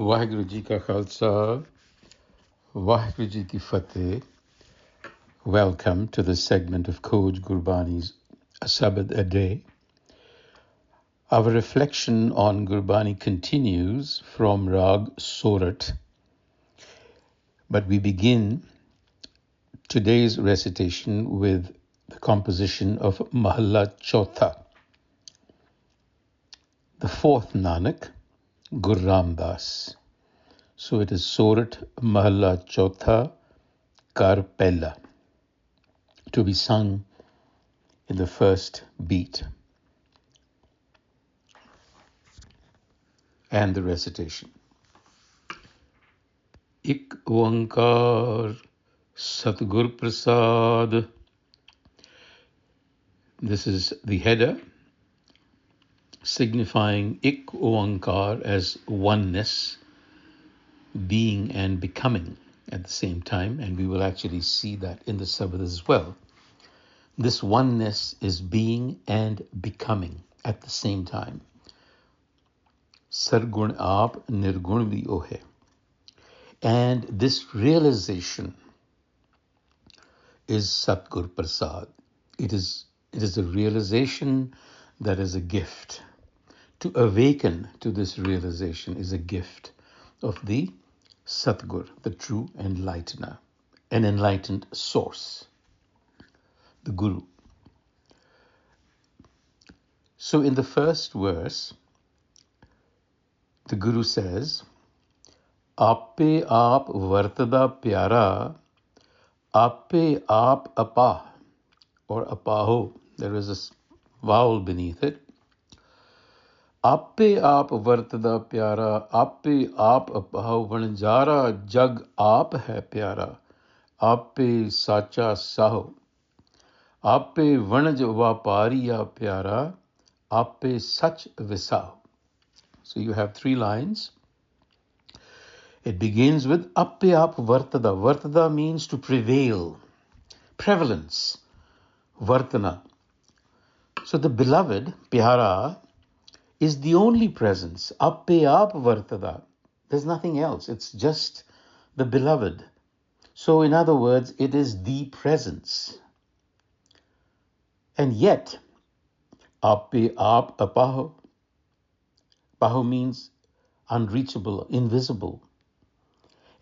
ਵਾਹਿਗੁਰੂ ਜੀ ਕਾ ਖਾਲਸਾ, ਵਾਹਿਗੁਰੂ ਜੀ ਕੀ ਫਤਿਹ. Welcome to this segment of Code Gurbani's a-sabad-a-day. Our reflection on Gurbani continues from Rag Sorat, but we begin today's recitation with the composition of Mahalla Chautha. The fourth Nanak, Guru Ram Das. So it is Sorat Mahalla Chautha Kar Pehla, to be sung in the first beat. And the recitation. Ik Oankar Satgur Prasad. This is the header, signifying Ik Oankar as oneness, being and becoming at the same time, and we will actually see that in the Sabbath as well. This oneness is being and becoming at the same time. Sargun aap nirgun vi ohe. And this realization is Satgur Prasad. It is a realization that is a gift. To awaken to this realization is a gift of the Satgur, the true enlightener, an enlightened source, the Guru. So in the first verse, the Guru says, Aape Aap Vartada Piara, Aape Aap Apa, or Apaho. There is a vowel beneath it. Aape Aap Vartada Piara, Aape Aap Apaho, Vanjara Jag Aap Hai Piara, Aape Sacha Saho, Aape Vanj Vapariya Piara, Aape Sach Visaho. So you have 3 lines. It begins with Aape Aap Vartada. Vartada means to prevail, prevalence, Vartana. So the beloved, Pyara, is the only presence. Aape Aap Vartada. There's nothing else. It's just the beloved. So in other words, it is the presence. And yet, Aape Aap Apaho. Paho means unreachable, invisible.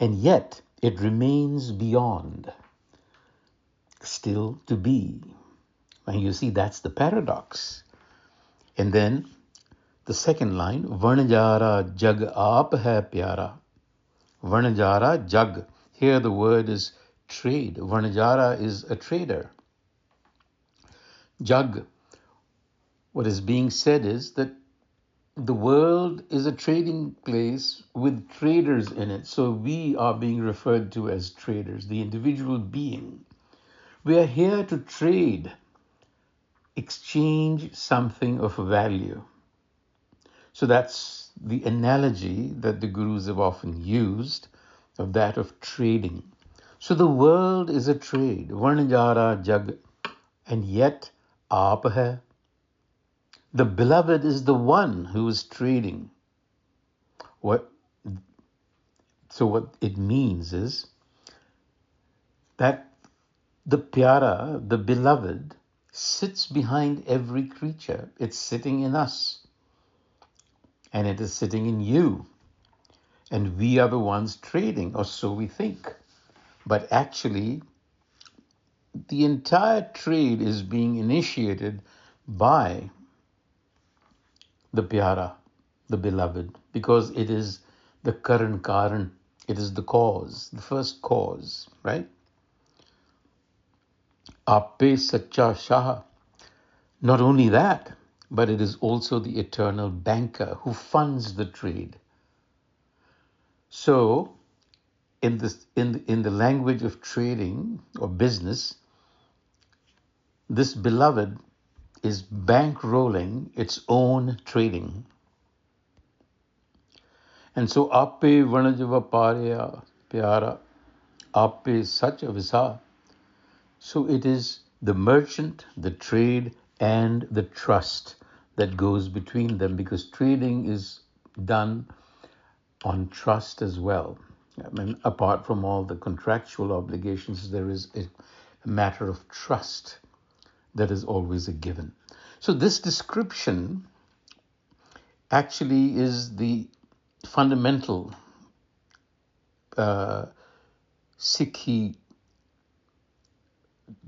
And yet, it remains beyond, still to be. And you see, that's the paradox. And then, the second line, Vanjara Jag Aap Hai Pyara. Vanjara Jag. Here the word is trade. Vanjara is a trader. Jag. What is being said is that the world is a trading place with traders in it. So we are being referred to as traders, the individual being. We are here to trade, exchange something of value. So that's the analogy that the Gurus have often used of that of trading. So the world is a trade, Varnjara Jag, and yet Aap Hai. The beloved is the one who is trading. What it means is that the Pyara, the beloved, sits behind every creature. It's sitting in us. And it is sitting in you. And we are the ones trading, or so we think. But actually, the entire trade is being initiated by the Pyara, the beloved, because it is the Karan, it is the cause, the first cause, right? Aape Sacha Shah. Not only that, but it is also the eternal banker who funds the trade. So, in the language of trading or business, this beloved is bankrolling its own trading. And so, Aape Vanj Vapariya Pyara, Aape Sach Visa. So it is the merchant, the trade, and the trust that goes between them, because trading is done on trust as well. I mean, apart from all the contractual obligations, there is a matter of trust that is always a given. So this description actually is the fundamental Sikhi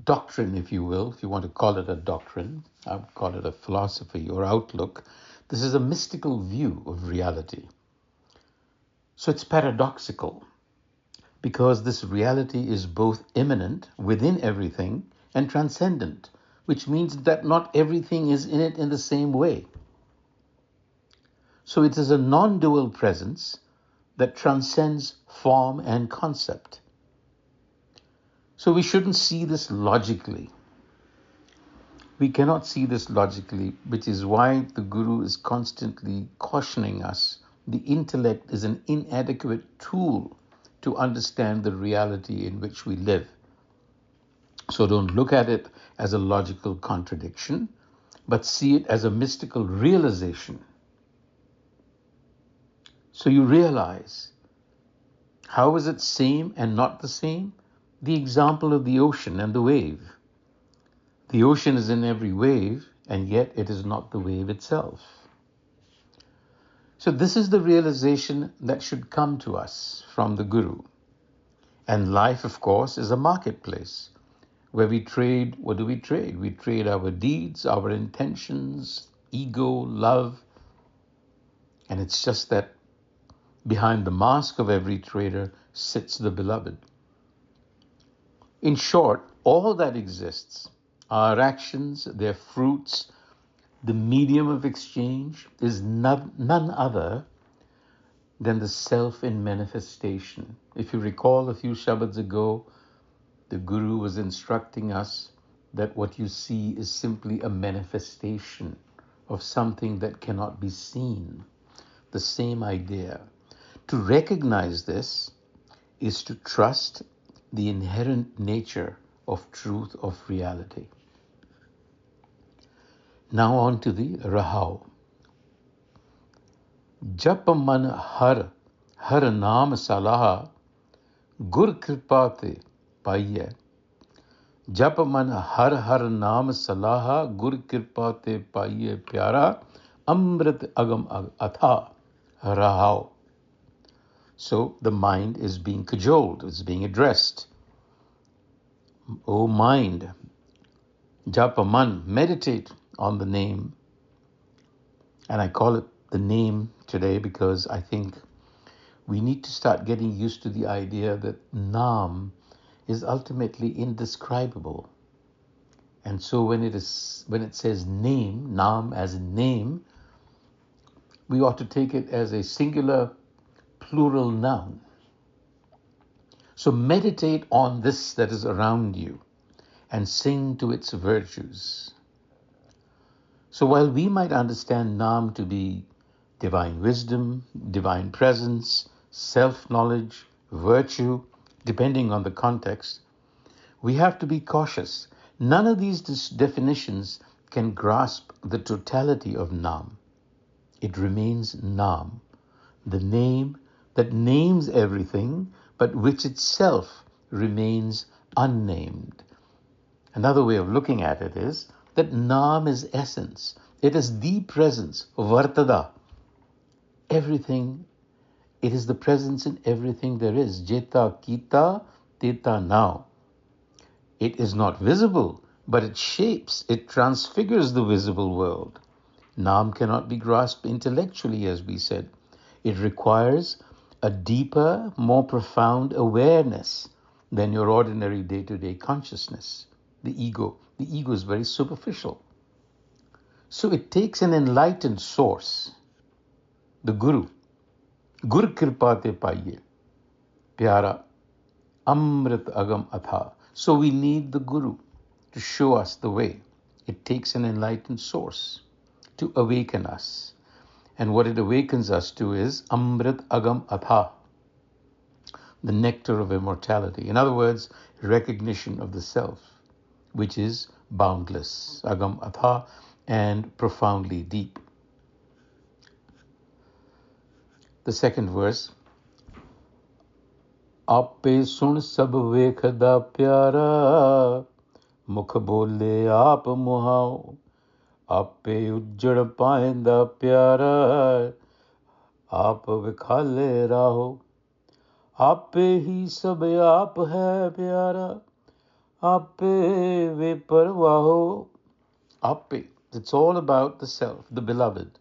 doctrine, if you will, if you want to call it a doctrine. I would call it a philosophy or outlook. This is a mystical view of reality. So it's paradoxical because this reality is both immanent within everything and transcendent, which means that not everything is in it in the same way. So it is a non-dual presence that transcends form and concept. So we shouldn't see this logically. We cannot see this logically, which is why the Guru is constantly cautioning us. The intellect is an inadequate tool to understand the reality in which we live. So don't look at it as a logical contradiction, but see it as a mystical realization. So you realize, how is it same and not the same? The example of the ocean and the wave. The ocean is in every wave, and yet it is not the wave itself. So this is the realization that should come to us from the Guru. And life, of course, is a marketplace where we trade. What do we trade? We trade our deeds, our intentions, ego, love. And it's just that behind the mask of every trader sits the beloved. In short, all that exists, our actions, their fruits, the medium of exchange is none other than the self in manifestation. If you recall a few Shabads ago, the Guru was instructing us that what you see is simply a manifestation of something that cannot be seen. The same idea. To recognize this is to trust the inherent nature of truth, of reality. Now on to the Rahau. Jap man har naam salaha, gur kripa te paiye. Jap man har naam salaha, gur kripa te paiye pyara, amrit agam atha rahau. So the mind is being cajoled, it's being addressed. O mind, japa man, meditate on the name. And I call it the name today because I think we need to start getting used to the idea that Naam is ultimately indescribable. And so when it says name, Naam as in name, we ought to take it as a singular plural noun. So meditate on this that is around you and sing to its virtues. So while we might understand Naam to be divine wisdom, divine presence, self-knowledge, virtue, depending on the context, we have to be cautious. None of these definitions can grasp the totality of Naam. It remains Naam, the name that names everything, but which itself remains unnamed. Another way of looking at it is that Naam is essence. It is the presence, Vartada. Everything, it is the presence in everything there is. Jeta kita, teta now. It is not visible, but it shapes, it transfigures the visible world. Naam cannot be grasped intellectually, as we said. It requires a deeper, more profound awareness than your ordinary day-to-day consciousness. The ego is very superficial. So it takes an enlightened source, the Guru. Gur kripa te paiye, pyara, amrit agam atha. So we need the Guru to show us the way. It takes an enlightened source to awaken us. And what it awakens us to is amrit agam atha, the nectar of immortality. In other words, recognition of the self, which is boundless, agam atha, and profoundly deep. The second verse. Aape sun sab vekhda pyara, mukh bole aap muhao. Aape ujjad paenda pyara, aap vikhale raho. Aape hi sab aap hai pyara, aape ve parvaho. Aape, it's all about the self, the beloved.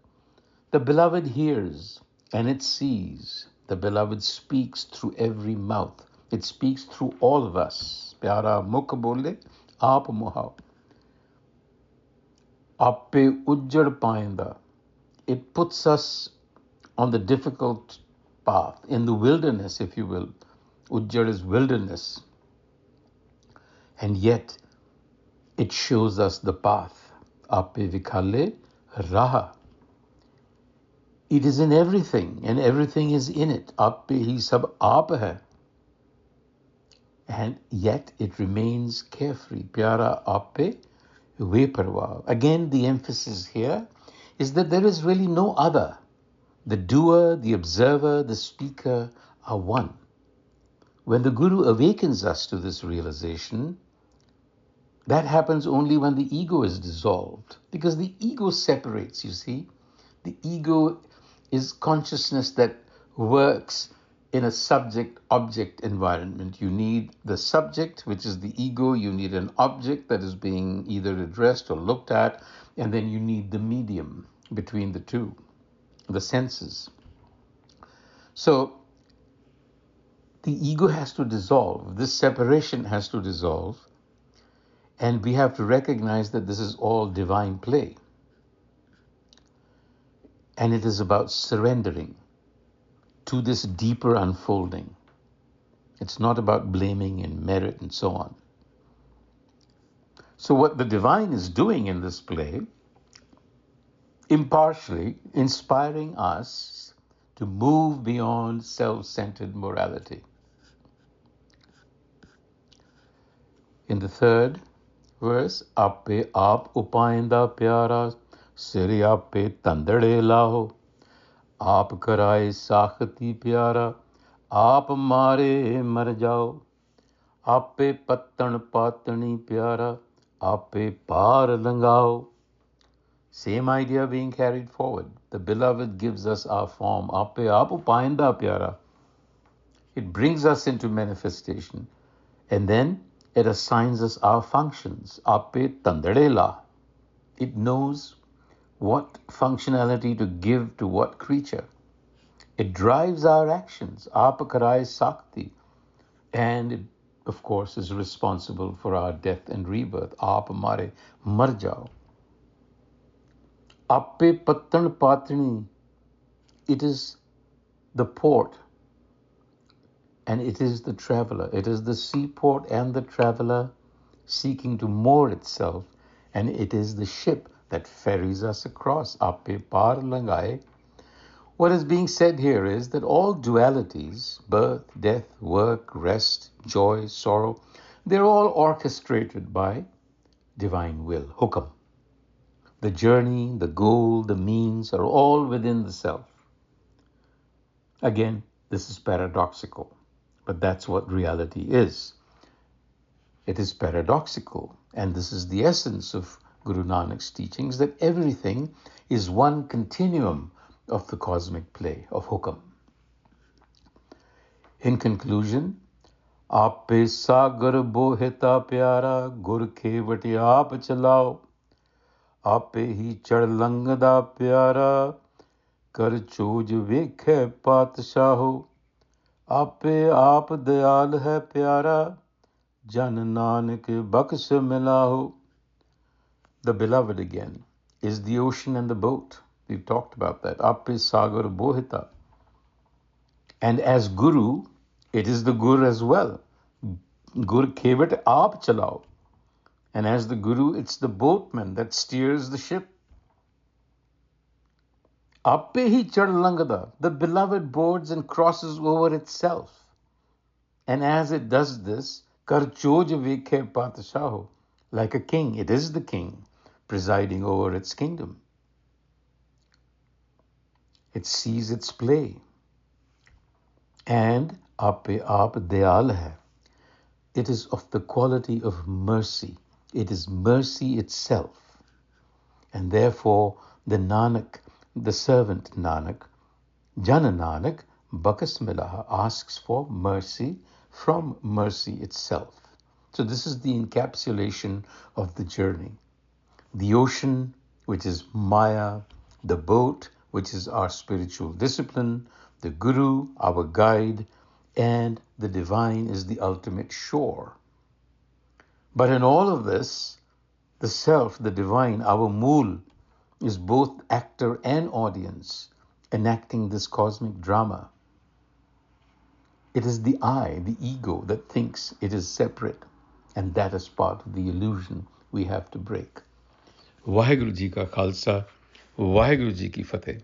The beloved hears and it sees. The beloved speaks through every mouth. It speaks through all of us. Pyara mukh bole, aap muhao. Aape ujjad paenda. It puts us on the difficult path, in the wilderness, if you will. Ujjad is wilderness. And yet, it shows us the path. Aape vikhale raha. It is in everything, and everything is in it. Aape hi sab aap hai. And yet it remains carefree. Pyara aape ve parva. Again, the emphasis here is that there is really no other. The doer, the observer, the speaker are one. When the Guru awakens us to this realization, that happens only when the ego is dissolved. Because the ego separates, you see. The ego is consciousness that works in a subject-object environment. You need the subject, which is the ego. You need an object that is being either addressed or looked at. And then you need the medium between the two, the senses. So the ego has to dissolve. This separation has to dissolve. And we have to recognize that this is all divine play. And it is about surrendering to this deeper unfolding. It's not about blaming and merit and so on. So what the divine is doing in this play, impartially inspiring us to move beyond self-centered morality. In the third verse, Aape aap upaenda pyara, siri aape tandade laho. Aap karaye sakhti pyara, aap mare mar jao. Aape pattan patani pyara, aape par langao. Same idea being carried forward. The beloved gives us our form. Aape aap upaenda pyara. It brings us into manifestation. And then it assigns us our functions. Aape tandade la. It knows what functionality to give to what creature. It drives our actions. Aap karaye sakti. And it, of course, is responsible for our death and rebirth. Aap mare mar jao. Aape pattan patni. It is the port and it is the traveler. It is the seaport and the traveler seeking to moor itself. And it is the ship that ferries us across. Aape par langaye. What is being said here is that all dualities, birth, death, work, rest, joy, sorrow, they're all orchestrated by divine will, hukam. The journey, the goal, the means are all within the self. Again, this is paradoxical, but that's what reality is. It is paradoxical, and this is the essence of Guru Nanak's teachings, that everything is one continuum of the cosmic play of hukam. In conclusion, Aape sagar bohita pyara, gur khevati aap chalao. Aape hi chad langda pyara, kar choj vekhe patshaho. Aape aap dayal hai pyara, jan nanak baksh milaho. The beloved again is the ocean and the boat. We've talked about that. Aape sagar bohita. And as Guru, it is the Gur as well. Gur kevat aap chalao. And as the Guru, it's the boatman that steers the ship. Aape hi chad langda. The beloved boards and crosses over itself. And as it does this, kar choj vekhe patshaho. Like a king, it is the king presiding over its kingdom. It sees its play. And Aape Aap Dayal hai. It is of the quality of mercy. It is mercy itself. And therefore, the Nanak, the servant Nanak, Jana Nanak, Bakas Milaha, asks for mercy from mercy itself. So this is the encapsulation of the journey. The ocean, which is Maya, the boat, which is our spiritual discipline, the Guru, our guide, and the divine is the ultimate shore. But in all of this, the self, the divine, our Mool, is both actor and audience, enacting this cosmic drama. It is the I, the ego, that thinks it is separate, and that is part of the illusion we have to break. Vaheguru Ji ka Khalsa, Vaheguru Ji ki Fateh.